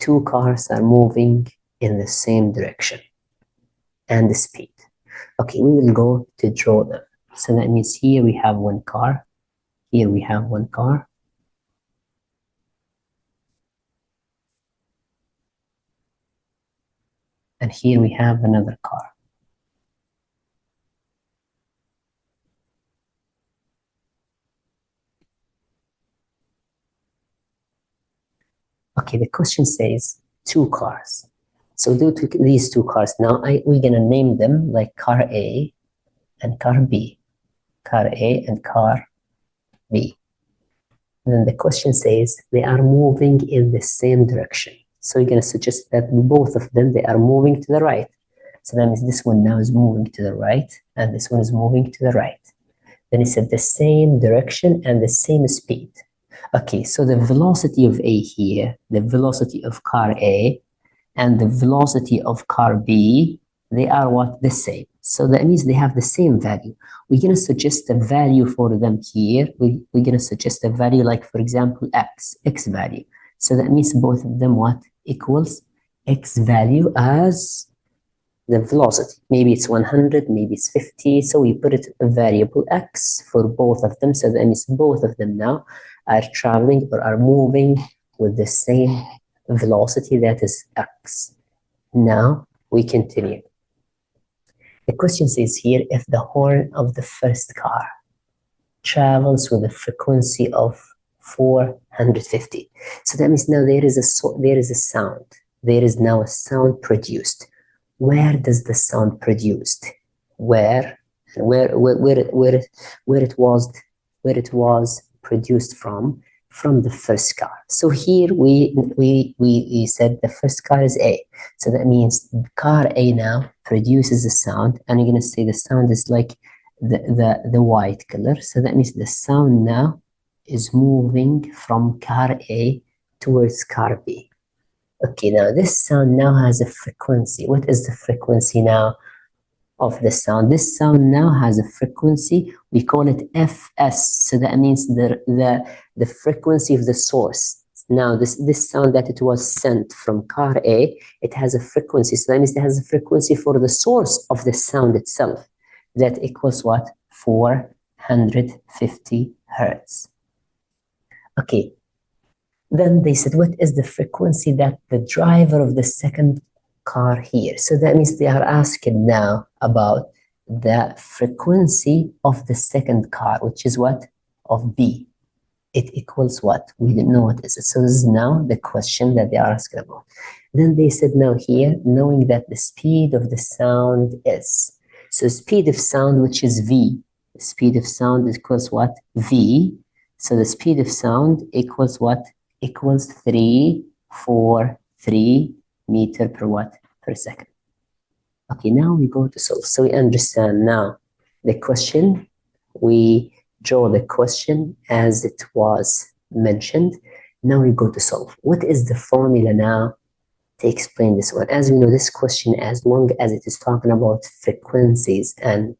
two cars are moving in the same direction and the speed. Okay, we will go to draw them. So that means here we have one car, here we have one car, and here we have another car. Okay, the question says two cars. So due to these two cars, now we're gonna name them like car A and car B. Car A and car B. And then the question says they are moving in the same direction. So we're gonna suggest that both of them, they are moving to the right. So that means this one now is moving to the right and this one is moving to the right. Then it said the same direction and the same speed. Okay, so the velocity of A here, the velocity of car A and the velocity of car B, they are what? The same. So that means they have the same value. We're going to suggest a value for them here. We're going to suggest a value like, for example, x value. So that means both of them what? Equals x value as the velocity. Maybe it's 100, maybe it's 50. So we put it a variable x for both of them. So that means both of them now are traveling or are moving with the same velocity, that is x. Now we continue. The question says here, if the horn of the first car travels with a frequency of 450. So that means now there is a sound. There is now a sound produced. Where does the sound produced? Where it was produced from the first car. So here we said the first car is A. So that means car A now produces a sound, and you're gonna say the sound is like the white color. So that means the sound now is moving from car A towards car B. Okay, now this sound now has a frequency. What is the frequency now of the sound? This sound now has a frequency. We call it Fs. So that means the frequency of the source. Now this sound that it was sent from car A, it has a frequency. So that means it has a frequency for the source of the sound itself. That equals what? 450 hertz. Okay. Then they said, what is the frequency that the driver of the second car here? So that means they are asking now about the frequency of the second car, which is what? Of B. It equals what? We didn't know what is it. So this is now the question that they are asking about. Then they said now here, knowing that the speed of the sound is. So speed of sound, which is V. The speed of sound equals what? V. So the speed of sound equals what? Equals 343 meter per what? Per second. Okay, now we go to solve. So we understand now the question. We draw the question as it was mentioned. Now we go to solve. What is the formula now to explain this one? As we know, this question, as long as it is talking about frequencies and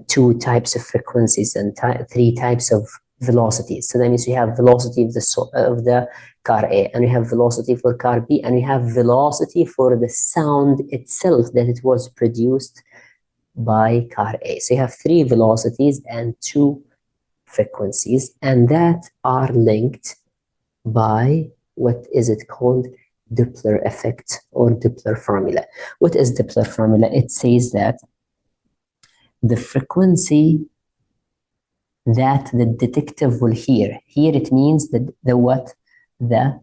two types of frequencies and three types of velocities. So that means we have velocity of the car A, and we have velocity for car B, and we have velocity for the sound itself that it was produced by car A. So you have three velocities and two frequencies, and that are linked by what is it called? Doppler effect or Doppler formula. What is Doppler formula? It says that the frequency that the detective will hear. Here it means that the what? The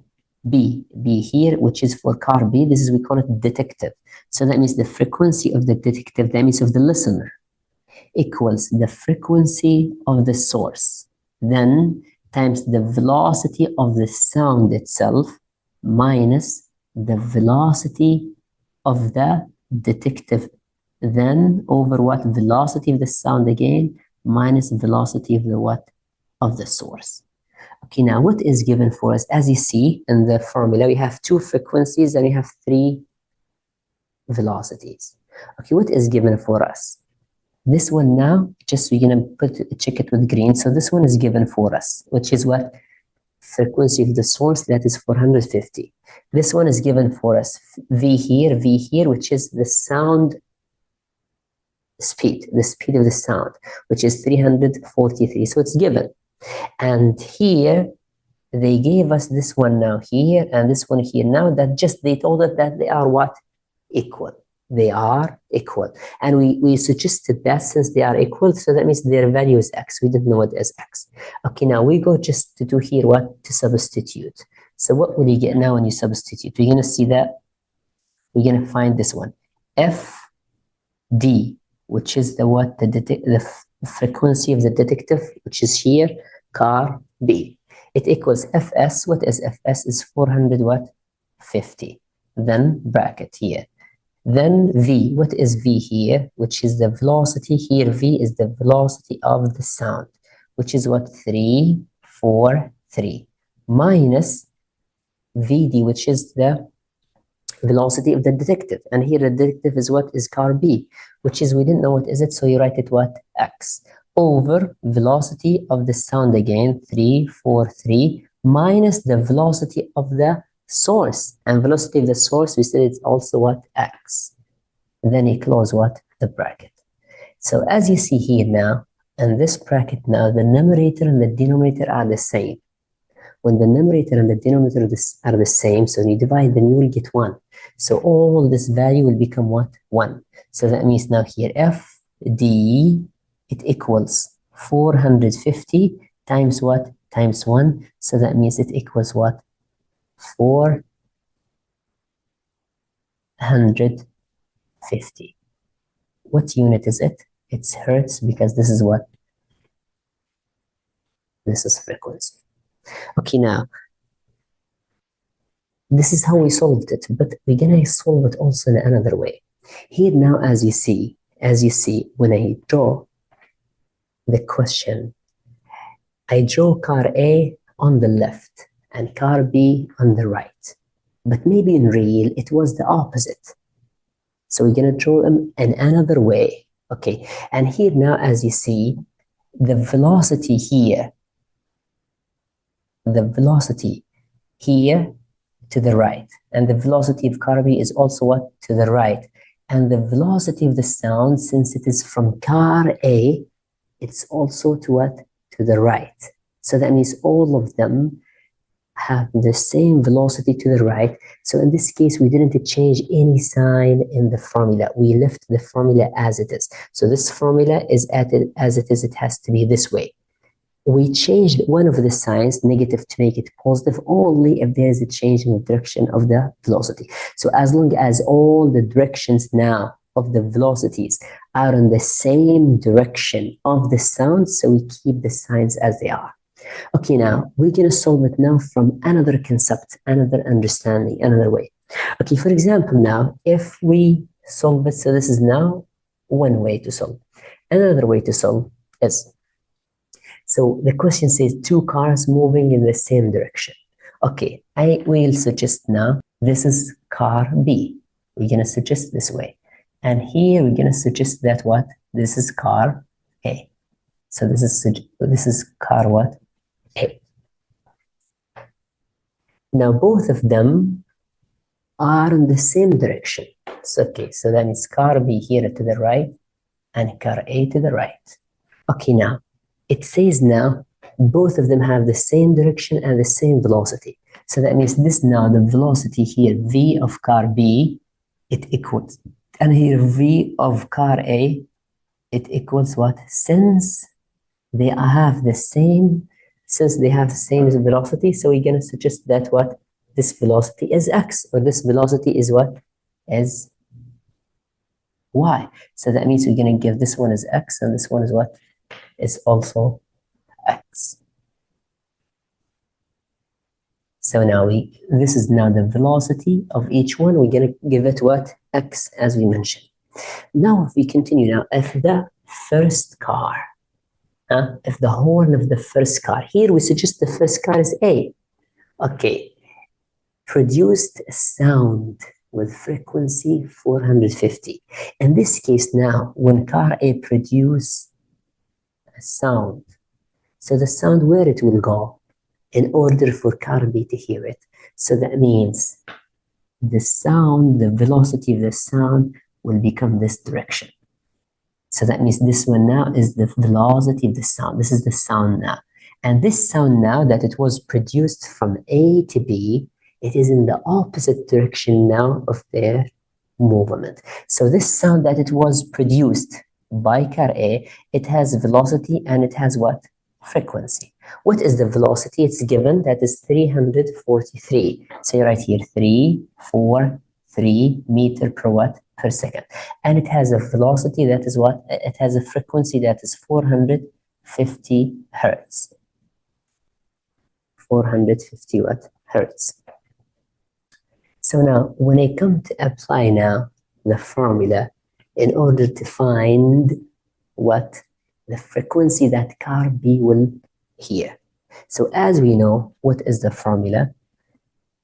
B here, which is for car B. This is, we call it detective. So that means the frequency of the detective, that means of the listener, equals the frequency of the source, then times the velocity of the sound itself minus the velocity of the detective, then over what? Velocity of the sound again minus velocity of the what? Of the source. Okay, now what is given for us? As you see in the formula, we have two frequencies and we have three velocities. Okay, what is given for us? This one now, just we're gonna check it with green. So this one is given for us, which is what? frequency of the source, that is 450. This one is given for us, V here, which is the sound speed, the speed of the sound, which is 343. So it's given. And here, they gave us this one now here, and this one here now, that just they told us that they are what? Equal. They are equal. And we suggested that since they are equal, so that means their value is x. We didn't know it as x. Okay, now we go just to do here what? To substitute. So what will you get now when you substitute? We're going to see that. We're going to find this one. FD, which is the what? The frequency of the detective, which is here, car B. It equals Fs. What is Fs? Is 400 what? 50. Then bracket here. Then V, what is V here? Which is the velocity here. V is the velocity of the sound, which is what? 343 minus VD, which is the velocity of the detective. And here the detective is what? Is car B, which is, we didn't know what is it, so you write it what? X. Over velocity of the sound again, 343, minus the velocity of the source. And velocity of the source, we said it's also what? X. And then you close what? The bracket. So as you see here now, in this bracket now, the numerator and the denominator are the same. When the numerator and the denominator are the same, so when you divide them, you will get 1. So all this value will become what? 1. So that means now here, FD, it equals 450 times what? Times 1. So that means it equals what? 450. What unit is it? It's hertz, because this is what? This is frequency. Okay, now, this is how we solved it, but we're gonna solve it also in another way. Here now, as you see, when I draw the question, I draw car A on the left and car B on the right. But maybe in real, it was the opposite. So we're gonna draw them in another way. Okay, and here now, as you see, the velocity here, to the right, and the velocity of car B is also what? To the right. And the velocity of the sound, since it is from car A, it's also to what? To the right. So that means all of them have the same velocity to the right. So in this case, we didn't change any sign in the formula. We left the formula as it is. So this formula is as it is. It has to be this way. We changed one of the signs, negative, to make it positive only if there is a change in the direction of the velocity. So as long as all the directions now of the velocities are in the same direction of the sound, so we keep the signs as they are. Okay, now we're going to solve it now from another concept, another understanding, another way. Okay, for example, now if we solve it, so this is now one way to solve. Another way to solve is, so the question says 2 cars moving in the same direction. Okay, I will suggest now this is car B. We're going to suggest this way. And here we're going to suggest that what? This is car A. So this is car what? A. Now both of them are in the same direction. So, okay, so that means car B here to the right and car A to the right. Okay, now it says now both of them have the same direction and the same velocity. So that means this now, the velocity here, V of car B, it equals, and here V of car A, it equals what? Since they have the same velocity, so we're going to suggest that what? This velocity is X, or this velocity is what? Is Y. So that means we're going to give this one as X, and this one is what? Is also X. So now this is now the velocity of each one. We're going to give it what? X, as we mentioned. Now if we continue now, if the first car, if the horn of the first car, here we suggest the first car is A. Okay, produced a sound with frequency 450. In this case now, when car A produce a sound, so the sound, where it will go? in order for car B to hear it. So that means the sound, the velocity of the sound will become this direction. So that means this one now is the velocity of the sound. This is the sound now. And this sound now that it was produced from A to B, it is in the opposite direction now of their movement. So this sound that it was produced by car A, it has velocity and it has what? Frequency. What is the velocity? It's given that is 343. So you write here 343 meter per what? Per second. And it has a velocity that is what? It has a frequency that is 450 hertz. 450 what? Hertz. So now when I come to apply now the formula in order to find what? The frequency that car B will hear. So as we know, what is the formula?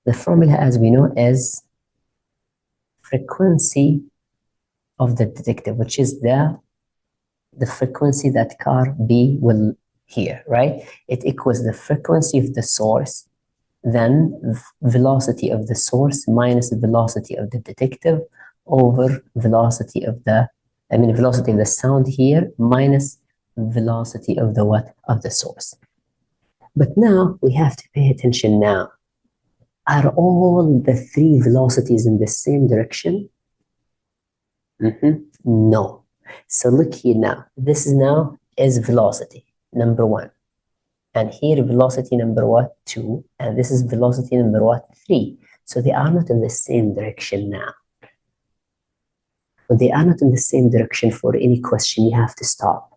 The formula as we know is frequency of the detective, which is the frequency that car B will hear, right? It equals the frequency of the source, then velocity of the source minus the velocity of the detective over velocity of the, velocity of the sound here minus velocity of the what? Of the source. But now we have to pay attention now. Are all the three velocities in the same direction? No. So look here now. This is now is velocity number 1. And here velocity number what? 2. And this is velocity number what? 3. So they are not in the same direction now. When they are not in the same direction, for any question, you have to stop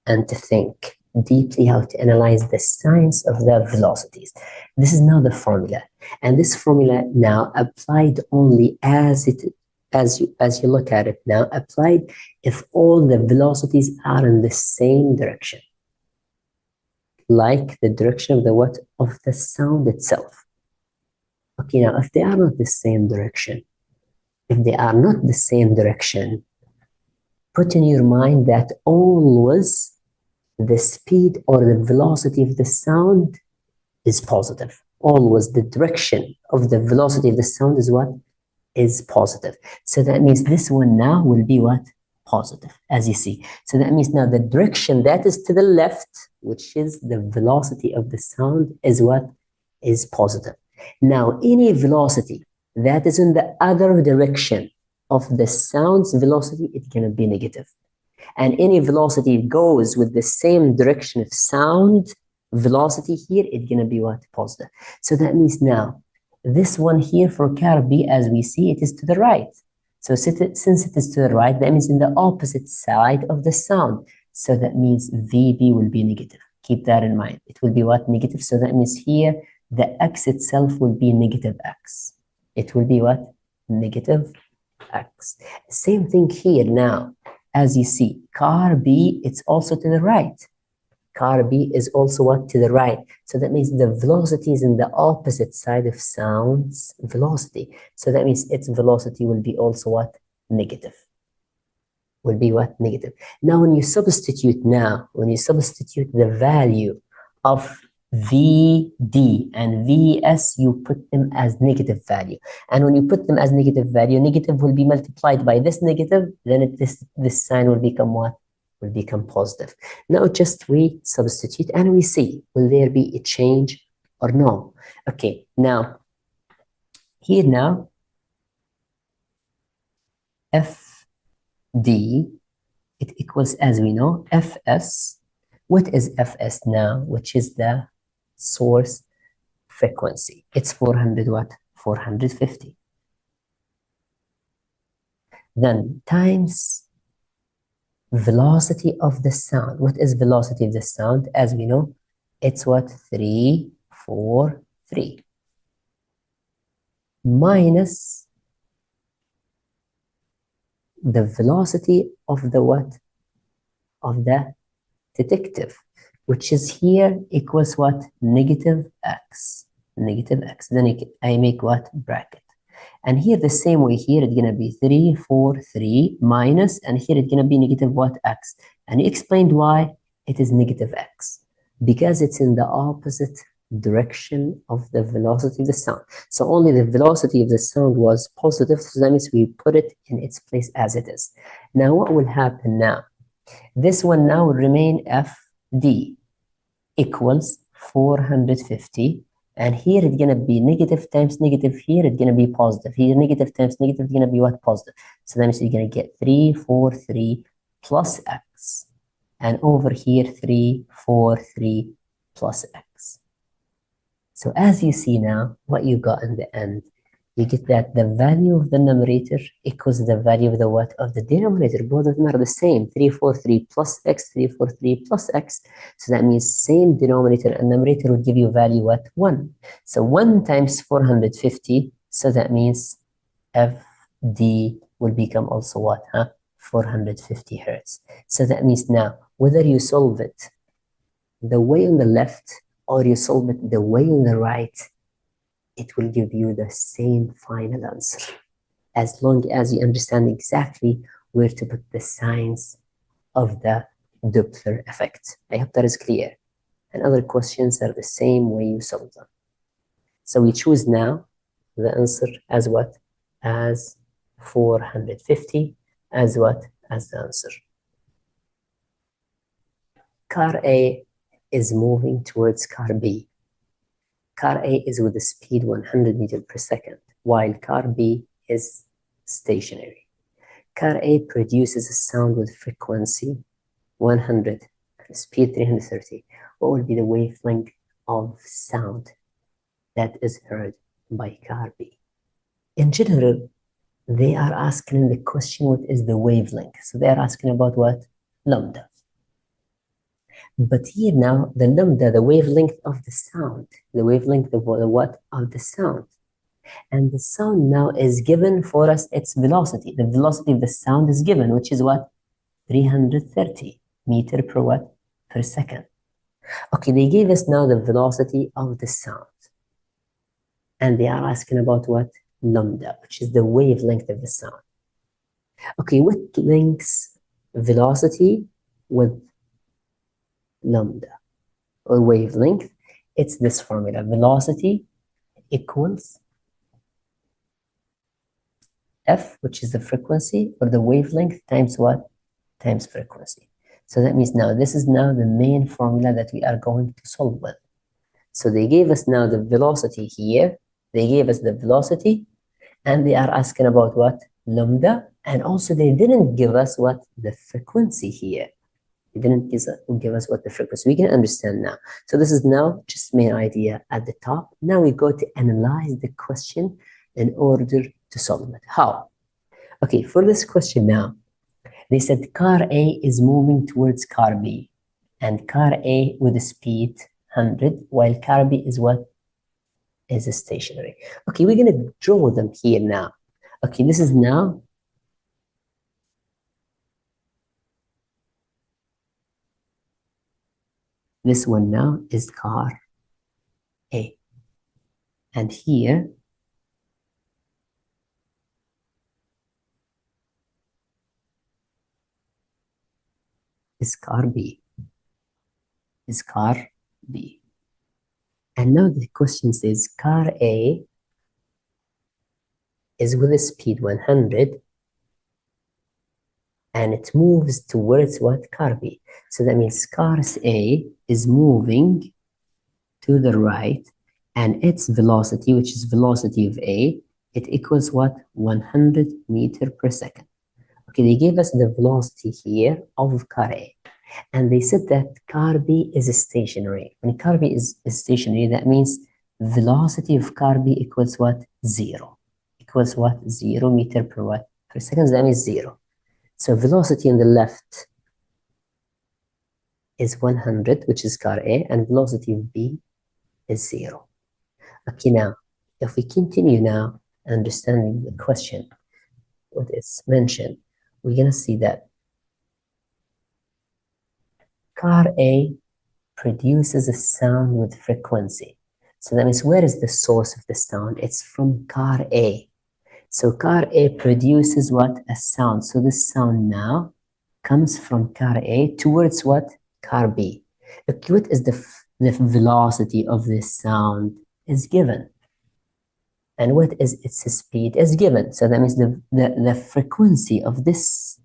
and to think deeply how to analyze the signs of the velocities. This is now the formula. And this formula now applied only as you look at it now, applied if all the velocities are in the same direction. Like the direction of the what? Of the sound itself. Okay, now if they are not the same direction, put in your mind that always the speed or the velocity of the sound is positive. Always the direction of the velocity of the sound is what? Is positive. So that means this one now will be what? Positive, as you see. So that means now the direction that is to the left, which is the velocity of the sound, is what? Is positive. Now any velocity that is in the other direction of the sound's velocity, it's going to be negative. And any velocity goes with the same direction of sound velocity here, it's going to be what? Positive. So that means now this one here for car B, as we see, it is to the right. So since it is to the right, that means in the opposite side of the sound. So that means VB will be negative. Keep that in mind. It will be what? Negative. So that means here the x itself will be negative x. It will be what? Negative x. Same thing here now. As you see, car B, it's also to the right. Car B is also what? To the right. So that means the velocity is in the opposite side of sound's velocity. So that means its velocity will be also what? Negative. Will be what? Negative. Now when you substitute the value of VD and VS, you put them as negative value. And when you put them as negative value, negative will be multiplied by this negative, then this sign will become what? Will become positive. Now just we substitute and we see, will there be a change or no? Okay, now, here now, FD, it equals, as we know, Fs. What is Fs now? Which is the source frequency. It's 400 what? 450. Then times velocity of the sound. What is velocity of the sound? As we know, it's what? 343 minus the velocity of the what? Of the detective, which is here equals what? Negative x. Negative x. Then I make what? Bracket. And here the same way, here it's gonna be 343 minus, and here it's gonna be negative what? X. And he explained why it is negative x. Because it's in the opposite direction of the velocity of the sound. So only the velocity of the sound was positive, so that means we put it in its place as it is. Now what will happen now? This one now will remain FD equals 450, and here it's gonna be negative times negative, here it's gonna be positive, here negative times negative is gonna be what? Positive. So that means you're gonna get 343 plus X, and over here 343 plus X. So as you see now, what you got in the end, you get that the value of the numerator equals the value of the what? Of the denominator. Both of them are the same. 343 plus X, 343 plus X. So that means same denominator and numerator will give you value what? 1. So 1 times 450. So that means FD will become also what? 450 hertz. So that means now, whether you solve it the way on the left or you solve it the way on the right, it will give you the same final answer, as long as you understand exactly where to put the signs of the Doppler effect. I hope that is clear. And other questions are the same way you solve them. So we choose now the answer as what? As 450, as what? As the answer. Car A is moving towards car B. Car A is with the speed 100 meters per second, while car B is stationary. Car A produces a sound with frequency 100 and speed 330. What will be the wavelength of sound that is heard by car B? In general, they are asking the question, what is the wavelength? So they are asking about what? Lambda. But here now, the lambda, the wavelength of the sound, the wavelength of the what? Of the sound. And the sound now is given for us its velocity. The velocity of the sound is given, which is what? 330 meter per what? Per second. Okay, they gave us now the velocity of the sound. And they are asking about what? Lambda, which is the wavelength of the sound. Okay, what links velocity with lambda or wavelength? It's this formula. Velocity equals F, which is the frequency, or the wavelength times what? Times frequency. So that means now this is now the main formula that we are going to solve with. So they gave us now the velocity here. They gave us the velocity, and they are asking about what? Lambda. And also they didn't give us what? The frequency here. They didn't give us what the frequency. We can understand now. So this is now just main idea at the top. Now we go to analyze the question in order to solve it. How? Okay, for this question now, they said car A is moving towards car B, and car A with a speed 100, while car B is what? Is stationary. Okay, we're gonna draw them here now. Okay, this is now this one now is car A, and here is car B, is car B. And now the question says car A is with a speed 100 and it moves towards what? Car B. So that means car A is moving to the right, and its velocity, which is velocity of A, it equals what? 100 meter per second. Okay, they gave us the velocity here of car A, and they said that car B is stationary. When car B is stationary, that means velocity of car B equals what? 0. Equals what? 0 meter per what? Per second. That means 0. So velocity on the left is 100, which is car A, and velocity of B is 0. Okay, now, if we continue now understanding the question, what is mentioned, we're going to see that car A produces a sound with frequency. So that means where is the source of the sound? It's from car A. So car A produces what? A sound. So this sound now comes from car A towards what? Car B. Okay, what is the the velocity of this sound is given. And what is its speed is given. So that means the frequency of this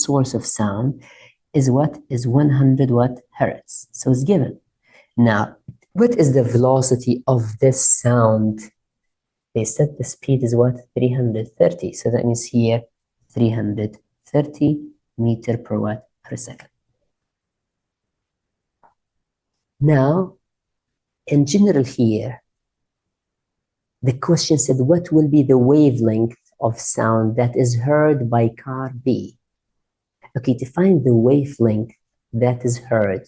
source of sound is what? Is 100 what? Hertz. So it's given. Now, what is the velocity of this sound? They said the speed is what? 330. So that means here 330 meter per watt per second. Now, in general here, the question said, what will be the wavelength of sound that is heard by car B? Okay, to find the wavelength that is heard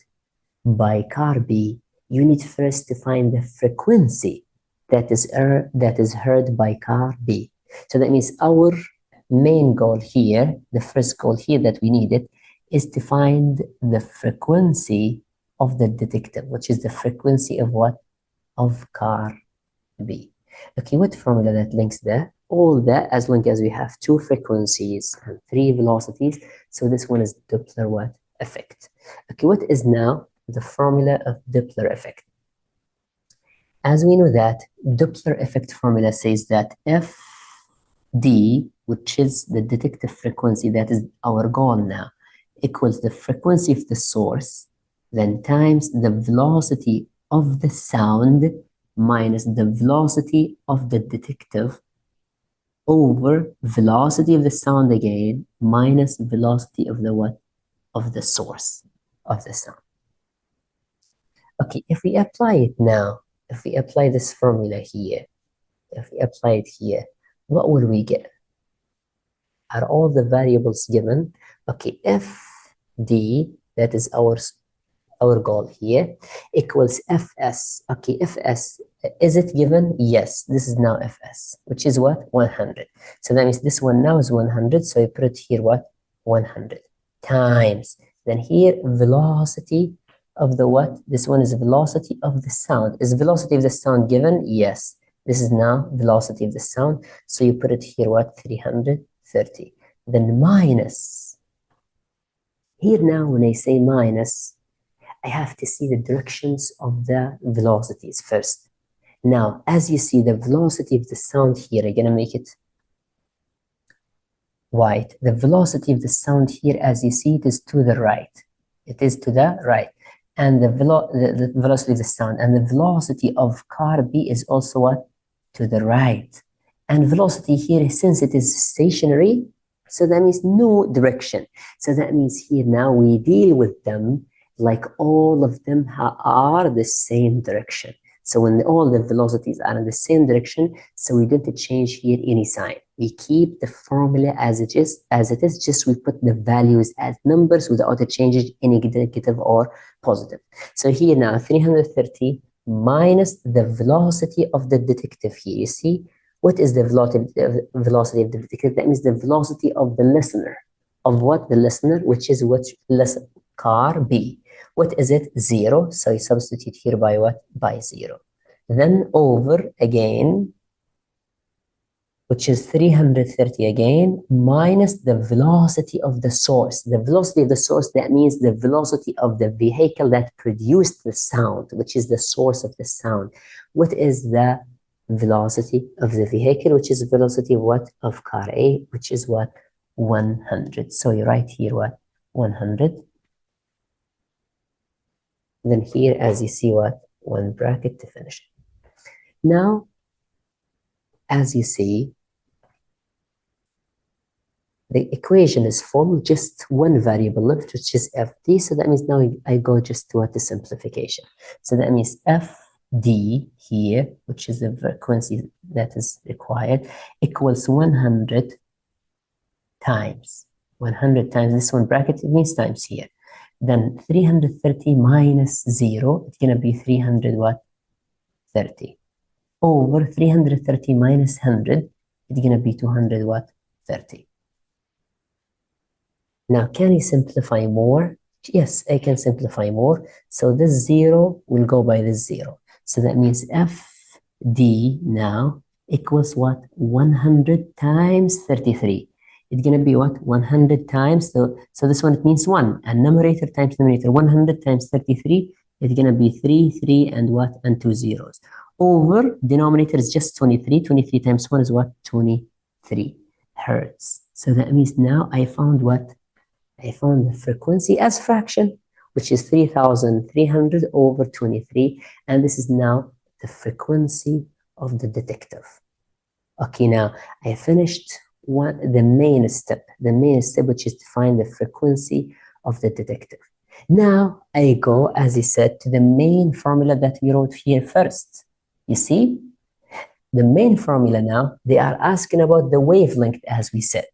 by car B, you need first to find the frequency that is heard by car B. So that means our main goal here, the first goal here that we needed, is to find the frequency of the detector, which is the frequency of what? Of car B. Okay, what formula that links that? All that, as long as we have two frequencies and three velocities. So this one is Doppler what? Effect. Okay, what is now the formula of Doppler effect? As we know that Doppler effect formula says that FD, which is the detector frequency, that is our goal now, equals the frequency of the source, then times the velocity of the sound minus the velocity of the detective over velocity of the sound again minus velocity of the what? Of the source of the sound. Okay, if we apply it now, if we apply this formula here, if we apply it here, what will we get? Are all the variables given? Okay, FD, that is our goal here, equals Fs. Okay, Fs, is it given? Yes, this is now Fs, which is what? 100. So that means this one now is 100, so I put it here what? 100 times. Then here, velocity of the what? This one is velocity of the sound. Is velocity of the sound given? Yes. This is now velocity of the sound. So you put it here what? 330. Then minus. Here now, when I say minus, I have to see the directions of the velocities first. Now, as you see the velocity of the sound here, I'm going to make it white. The velocity of the sound here, as you see, it is to the right. It is to the right. And the velocity of the sound and the velocity of car B is also what? To the right. And velocity here, since it is stationary, so that means no direction. So that means here now we deal with them like all of them are the same direction. So when all the velocities are in the same direction, so we don't change here any sign. We keep the formula as it is, just we put the values as numbers without changing any negative or positive. So here now 330 minus the velocity of the detective here. You see, what is the velocity of the detective? That means the velocity of the listener. Of what? The listener, which is what? Listen, car B. What is it? 0. So you substitute here by what? By 0. Then over again, which is 330 again, minus the velocity of the source. The velocity of the source, that means the velocity of the vehicle that produced the sound, which is the source of the sound. What is the velocity of the vehicle, which is the velocity of what? Of car A, which is what? 100. So you write here what? 100. Then here, as you see what? One bracket to finish it. Now, as you see, the equation is formed, just one variable left, which is FD. So that means now I go just to what? The simplification. So that means FD here, which is the frequency that is required, equals 100 times. 100 times this one bracket, it means times here. Then 330 minus 0, it's going to be 300 what? 30. Over 330 minus 100, it's going to be 200 what? 30. Now, can you simplify more? Yes, I can simplify more. So this 0 will go by this 0. So that means FD now equals what? 100 times 33. It's going to be what? 100 times. So this one, it means 1. And numerator times numerator. 100 times 33 It's gonna be 3, 3, and what? And 2 zeros. Over denominator is just 23. 23 times 1 is what? 23 hertz. So that means now I found what? I found the frequency as fraction, which is 3,300 over 23. And this is now the frequency of the detective. Okay, now I finished the main step, which is to find the frequency of the detective. Now I go, as I said, to the main formula that we wrote here first. You see, the main formula now, they are asking about the wavelength, as we said.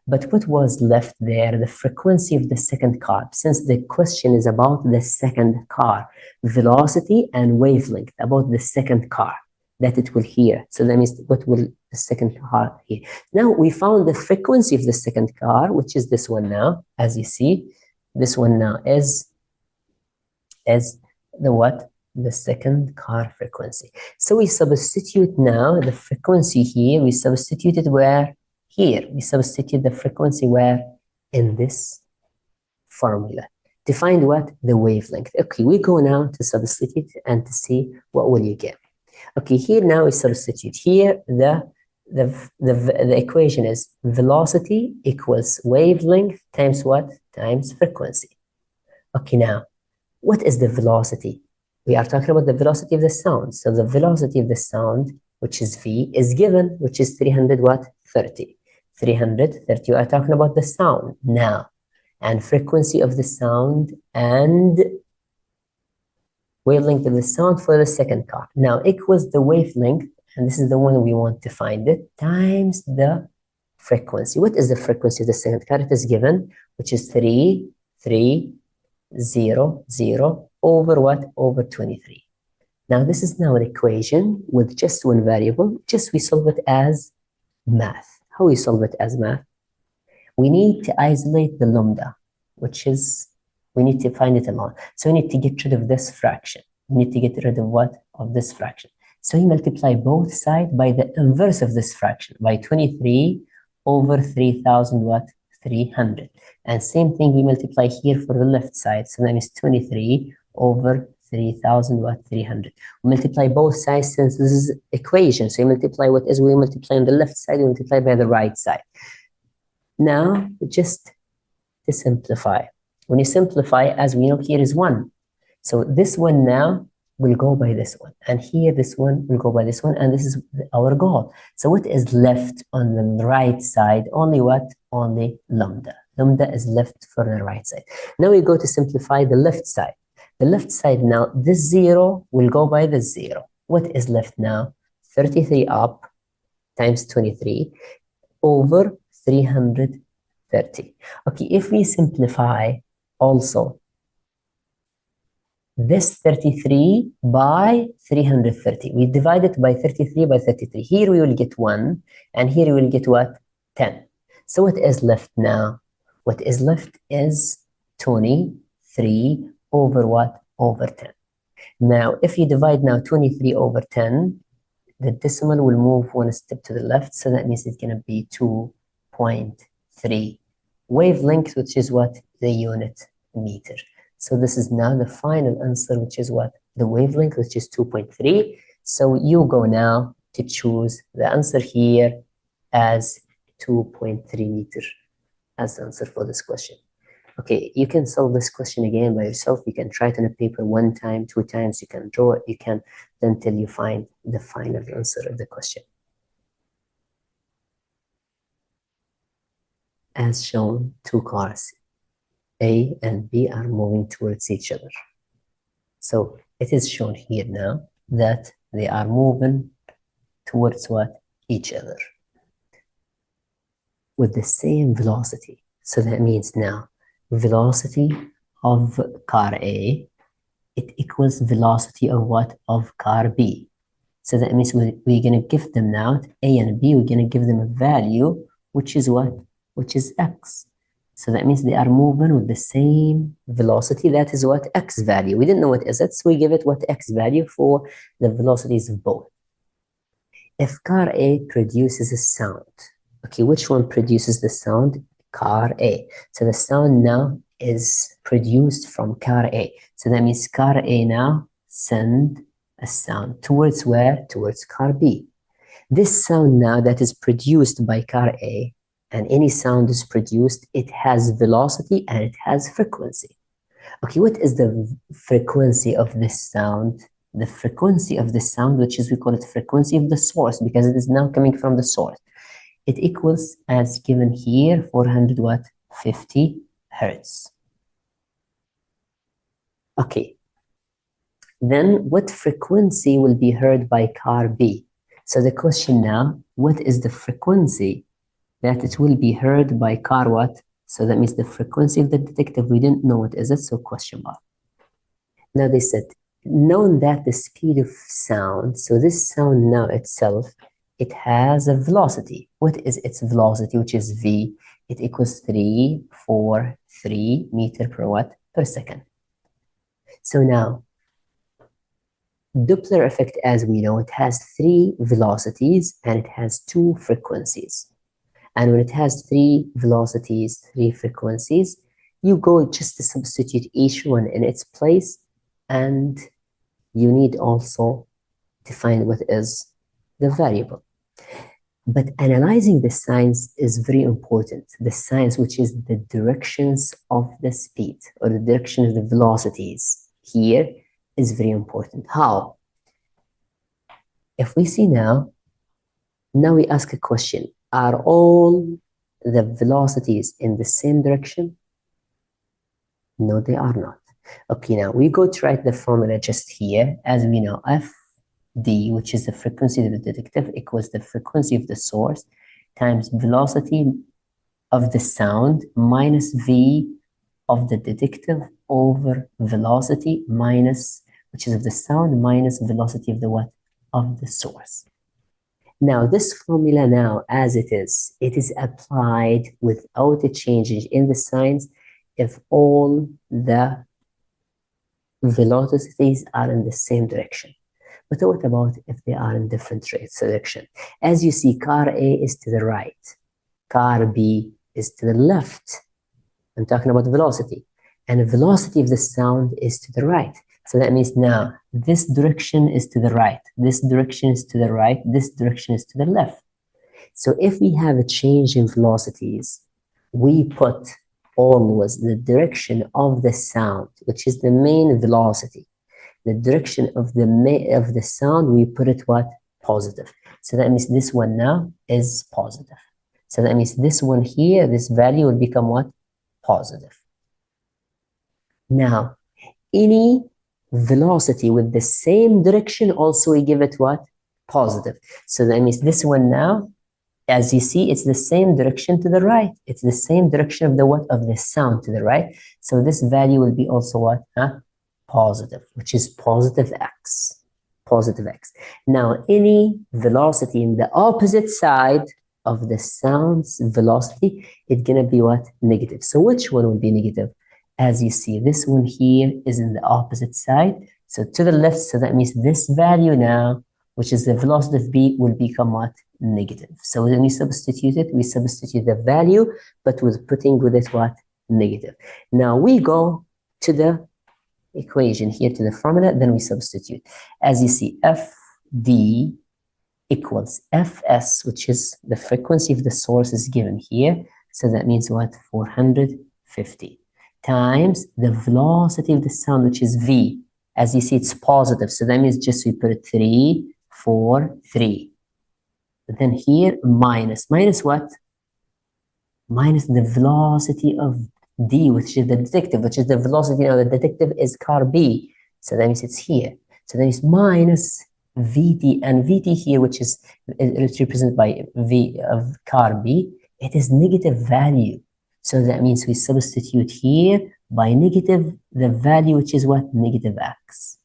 But what was left there? The frequency of the second car. Since the question is about the second car, velocity and wavelength, about the second car that it will hear. So that means what will the second car hear? Now we found the frequency of the second car, which is this one now. As you see, this one now is the what? The second car frequency. So we substitute now the frequency here. We substitute it where? Here. We substitute the frequency where? In this formula. To find what? The wavelength. Okay, we go now to substitute and to see what will you get. Okay, here now we substitute. Here the equation is velocity equals wavelength times what? Times frequency. Okay, now what is the velocity? We are talking about the velocity of the sound. So the velocity of the sound, which is V, is given, which is 330. 330, we are talking about the sound now. And frequency of the sound and wavelength of the sound for the second car. Now equals the wavelength, and this is the one we want to find it, times the frequency. What is the frequency of the second car? It is given, which is 3,300 over what? Over 23. Now this is now an equation with just one variable. Just we solve it as math. How we solve it as math? We need to isolate the lambda, which is, we need to find it alone. So we need to get rid of this fraction. We need to get rid of what? Of this fraction. So we multiply both sides by the inverse of this fraction, by 23 over 3,000 what? 300. And same thing we multiply here for the left side. So that is 23 over 3,000 what? 300. We multiply both sides since this is equation. So we multiply what is, we multiply on the left side, we multiply by the right side. Now, just to simplify. When you simplify, as we know, here is 1. So this one now will go by this one. And here this one will go by this one. And this is our goal. So what is left on the right side? Only what? Only lambda. Lambda is left for the right side. Now we go to simplify the left side. The left side now, this 0 will go by this 0. What is left now? 33 up times 23 over 330. Okay, if we simplify also this 33 by 330, we divide it by 33 by 33. Here we will get 1, and here we will get what? 10. So what is left now? What is left is 23 over what? Over 10. Now, if you divide now 23 over 10, the decimal will move one step to the left, so that means it's going to be 2.3. Wavelength, which is what? The unit meter. So this is now the final answer, which is what? The wavelength, which is 2.3. So you go now to choose the answer here as 2.3 meter as the answer for this question. Okay, you can solve this question again by yourself. You can try it on a paper 1 time, 2 times. You can draw it. You can until you find the final answer of the question. As shown, 2 cars, A and B, are moving towards each other. So it is shown here now that they are moving towards what? Each other with the same velocity. So that means now velocity of car A, it equals velocity of what? Of car B. So that means we're going to give them now, A and B, we're going to give them a value, which is what? Which is X. So that means they are moving with the same velocity. That is what? X value. We didn't know what is it, so we give it what? X value for the velocities of both. If car A produces a sound, okay, which one produces the sound? Car A. So the sound now is produced from car A. So that means car A now send a sound towards where? Towards car B. This sound now that is produced by car A, and any sound is produced, it has velocity and it has frequency. Okay, what is the frequency of this sound? The frequency of the sound, which is, we call it frequency of the source, because it is now coming from the source. It equals, as given here, 450 hertz. Okay. Then what frequency will be heard by car B? So the question now, what is the frequency that it will be heard by car what? So that means the frequency of the detective, we didn't know what is it, so question mark. Now they said, known that the speed of sound, so this sound now itself, it has a velocity. What is its velocity, which is V? It equals 343 meter per what? Per second. So now, Doppler effect, as we know, it has 3 velocities and it has 2 frequencies. And when it has 3 velocities, 3 frequencies, you go just to substitute each one in its place, and you need also to find what is the variable. But analyzing the signs is very important. The signs, which is the directions of the speed or the direction of the velocities here, is very important. How? If we see now we ask a question. Are all the velocities in the same direction? No, they are not. Okay, now we go to write the formula just here. As we know, FD, which is the frequency of the detective, equals the frequency of the source times velocity of the sound minus V of the detective over velocity minus, which is of the sound, minus velocity of the what? Of the source. Now this formula now, as it is applied without a change in the signs if all the velocities are in the same direction. But what about if they are in different direction? As you see, car A is to the right, car B is to the left. I'm talking about velocity. And the velocity of the sound is to the right. So that means now this direction is to the right, this direction is to the right, this direction is to the left. So if we have a change in velocities, we put always the direction of the sound, which is the main velocity. The direction of the sound, we put it what? Positive. So that means this one now is positive. So that means this one here, this value will become what? Positive. Now, any velocity with the same direction, also we give it what? Positive. So that means this one now, as you see, it's the same direction to the right. It's the same direction of the what? Of the sound to the right. So this value will be also what? Positive, which is positive x. Positive x. Now, any velocity in the opposite side of the sound's velocity, it's gonna be what? Negative. So which one will be negative? As you see, this one here is in the opposite side. So to the left, so that means this value now, which is the velocity of B, will become what? Negative. So when we substitute it, we substitute the value, but with putting with it what? Negative. Now we go to the equation here, to the formula, then we substitute. As you see, FD equals Fs, which is the frequency of the source is given here. So that means what? 450 times the velocity of the sound, which is V. As you see, it's positive. So that means just we put 343. Then here minus what? Minus the velocity of D, which is the detective, which is the velocity of the detective is car B. So that means it's here. So that is minus VT, and VT here, which is represented by V of car B, it is negative value. So that means we substitute here by negative the value, which is what? Negative x,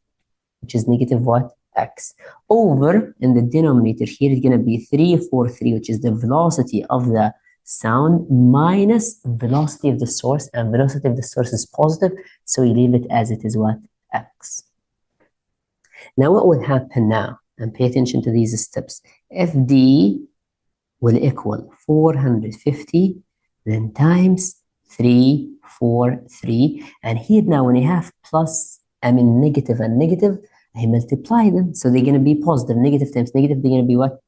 which is negative what? X. Over in the denominator here, it's going to be 343, which is the velocity of the sound minus velocity of the source, and velocity of the source is positive, so we leave it as it is what? X. Now what will happen now? And pay attention to these steps. FD will equal 450 then times 3, 4, 3. And here now, when you have plus, negative and negative, I multiply them. So they're going to be positive. Negative times negative, they're going to be what?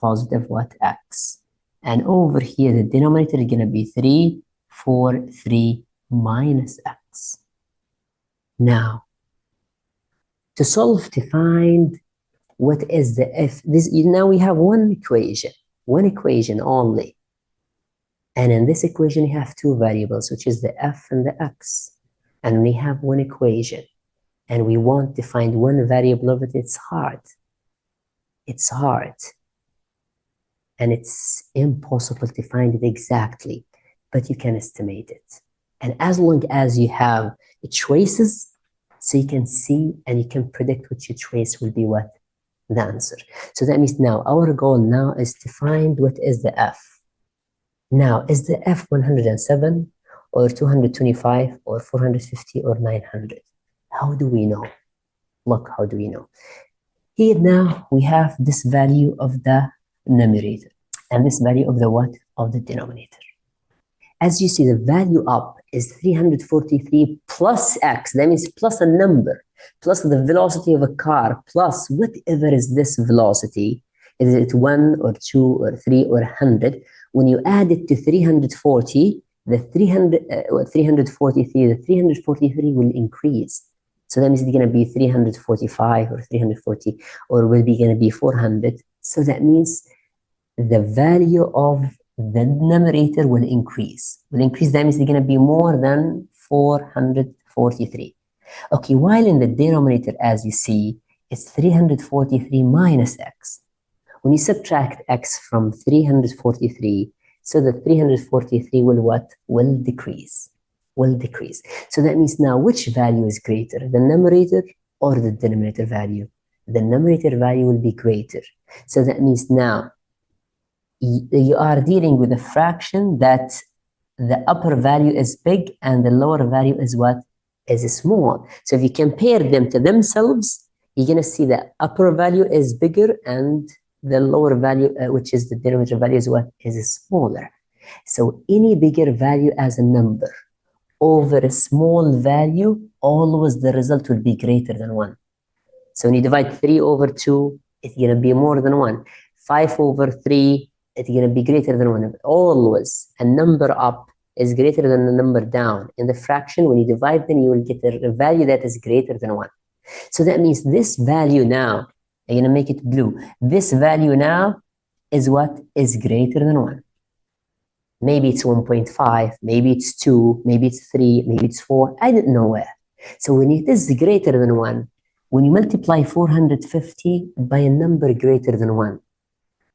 Positive what? X. And over here, the denominator is going to be 3, 4, 3 minus X. Now, to solve, to find what is the f, now we have one equation only. And in this equation, you have two variables, which is the f and the x. And we have one equation. And we want to find one variable of it. It's hard. It's hard. And it's impossible to find it exactly, but you can estimate it. And as long as you have choices, so you can see and you can predict which choice will be what? The answer. So that means now our goal now is to find what is the f. Now, is the f 107 or 225 or 450 or 900? How do we know? Look, how do we know? Here now we have this value of the numerator and this value of the what? Of the denominator. As you see, the value up is 343 plus x. That means plus a number, plus the velocity of a car, plus whatever is this velocity. Is it 1 or 2 or 3 or 100? When you add it to 340, the 343 will increase. So that means it's going to be 345 or 340, or will be going to be 400. So that means the value of the numerator will increase. That means it's going to be more than 443. Okay, while in the denominator, as you see, it's 343 minus x. When you subtract x from 343, so the 343 will what? Will decrease. Will decrease. So that means now which value is greater, the numerator or the denominator value? The numerator value will be greater. So that means now you are dealing with a fraction that the upper value is big and the lower value is what? Is small. So if you compare them to themselves, you're going to see the upper value is bigger and the lower value, which is the denominator value, is what? Is smaller. So any bigger value as a number over a small value, always the result will be greater than 1. So when you divide 3 over 2, it's going to be more than 1. 5 over 3, it's going to be greater than 1. Always a number up is greater than the number down. In the fraction, when you divide them, you will get a value that is greater than 1. So that means this value now, I'm going to make it blue. This value now is what? Is greater than 1. Maybe it's 1.5, maybe it's 2, maybe it's 3, maybe it's 4. I don't know where. So when it is greater than 1, when you multiply 450 by a number greater than 1,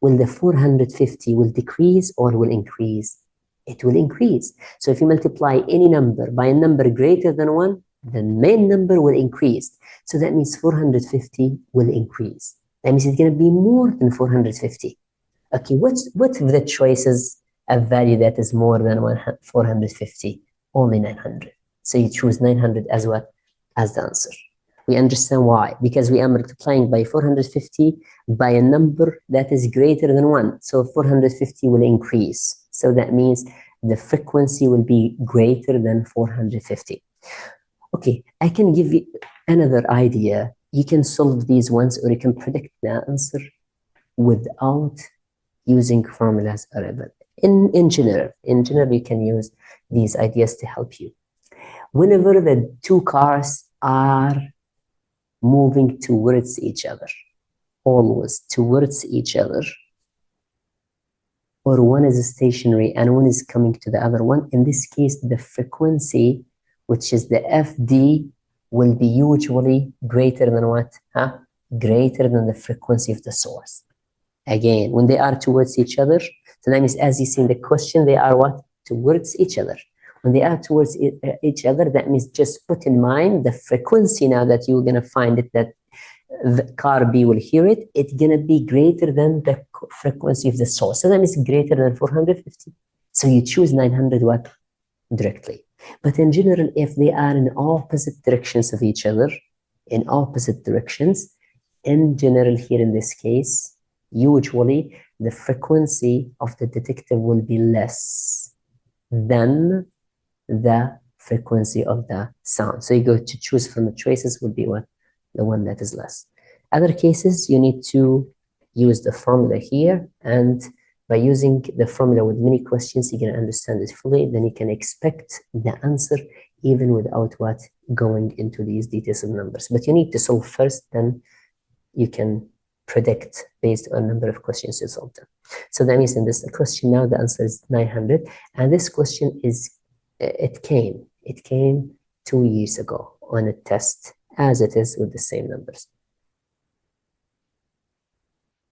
will the 450 will decrease or will increase? It will increase. So if you multiply any number by a number greater than 1, the main number will increase. So that means 450 will increase. That means it's going to be more than 450. Okay, what's the choices of value that is more than 450? Only 900. So you choose 900 as what? As the answer. We understand why. Because we are multiplying by 450 by a number that is greater than 1. So 450 will increase. So that means the frequency will be greater than 450. Okay, I can give you another idea. You can solve these ones or you can predict the answer without using formulas or other. In general, you can use these ideas to help you. Whenever the two cars are moving towards each other, always towards each other, or one is stationary and one is coming to the other one, in this case, the frequency, which is the FD, will be usually greater than what? Greater than the frequency of the source. Again, when they are towards each other, so that means as you see in the question, they are what? Towards each other. When they are towards each other, that means just put in mind the frequency now that you're going to find it, that the car B will hear it, it's going to be greater than the frequency of the source. So that means greater than 450. So you choose 900 what? Directly. But in general, if they are in opposite directions of each other, in opposite directions, in general here in this case, usually the frequency of the detective will be less than the frequency of the sound. So you go to choose from the choices would be what? The one that is less. Other cases, you need to use the formula here, and by using the formula with many questions, you can understand it fully. Then you can expect the answer even without what? Going into these details of numbers. But you need to solve first, then you can predict based on number of questions you solved them. So that means in this question now, the answer is 900. And this question it came 2 years ago on a test as it is with the same numbers.